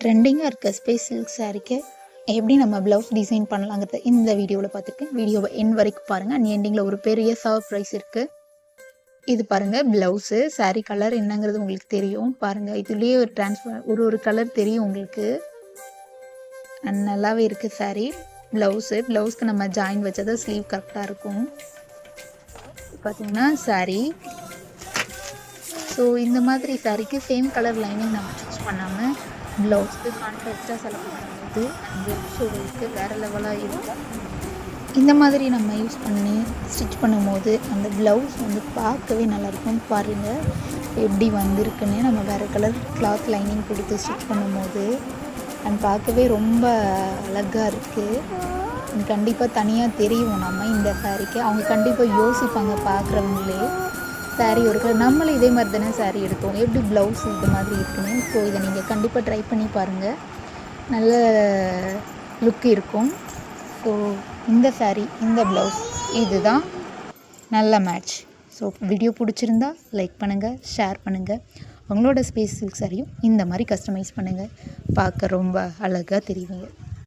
ட்ரெண்டிங்காக இருக்க space silk சாரீக்கு எப்படி நம்ம ப்ளவுஸ் டிசைன் பண்ணலாங்கிறத இந்த வீடியோவில் பார்த்துருக்கேன். வீடியோவை எண்ட் வரைக்கும் பாருங்கள். அண்ட் எண்டிங்கில் ஒரு பெரிய சர்ப்ரைஸ் இருக்குது. இது பாருங்கள், ப்ளவுஸு சாரீ கலர் என்னங்கிறது உங்களுக்கு தெரியும். பாருங்கள், இதுலேயே ஒரு ஒரு கலர் தெரியும் உங்களுக்கு. அண்ட் நல்லாவே இருக்குது சாரீ. ப்ளவுஸ்க்கு நம்ம ஜாயின் வச்சதான் ஸ்லீவ் கரெக்டாக இருக்கும். பார்த்தீங்கன்னா சாரீ. ஸோ இந்த மாதிரி சாரீக்கு சேம் கலர் லைனிங் நம்ம ஸ்டிச் பண்ணாமல் ப்ளவுஸ்க்கு கான்ட்ராஸ்டாக செலக்ட் பண்ணும்போது அந்த ஷோல்டருக்கு வேறு லெவலாக இருக்கும். இந்த மாதிரி நம்ம யூஸ் பண்ணி ஸ்டிச் பண்ணும்போது அந்த ப்ளவுஸ் வந்து பார்க்கவே நல்லாயிருக்கும். பாருங்கள் எப்படி வந்திருக்குன்னு. நம்ம வேறு கலர் கிளாத் லைனிங் கொடுத்து ஸ்டிச் பண்ணும்போது அண்ட் பார்க்கவே ரொம்ப அழகாக இருக்குது. கண்டிப்பாக தனியாக தெரியும் நம்ம இந்த சாரீக்கு. அவங்க கண்டிப்பாக யோசிப்பாங்க பார்க்குறவங்களே, சாரீ ஒரு கலர் நம்மளும் இதே மாதிரி தானே சாரீ எடுத்தோம், எப்படி ப்ளவுஸ் இது மாதிரி இருக்குன்னு. ஸோ இதை நீங்கள் கண்டிப்பாக ட்ரை பண்ணி பாருங்கள், நல்ல லுக் இருக்கும். ஸோ இந்த சாரீ, இந்த ப்ளவுஸ் இதுதான் நல்ல மேட்ச். ஸோ வீடியோ பிடிச்சிருந்தா லைக் பண்ணுங்கள், ஷேர் பண்ணுங்கள். உங்களோட ஸ்பேஸ் சில்க் சாரியும் இந்த மாதிரி கஸ்டமைஸ் பண்ணுங்கள். பார்க்க ரொம்ப அழகாக தெரியுங்க.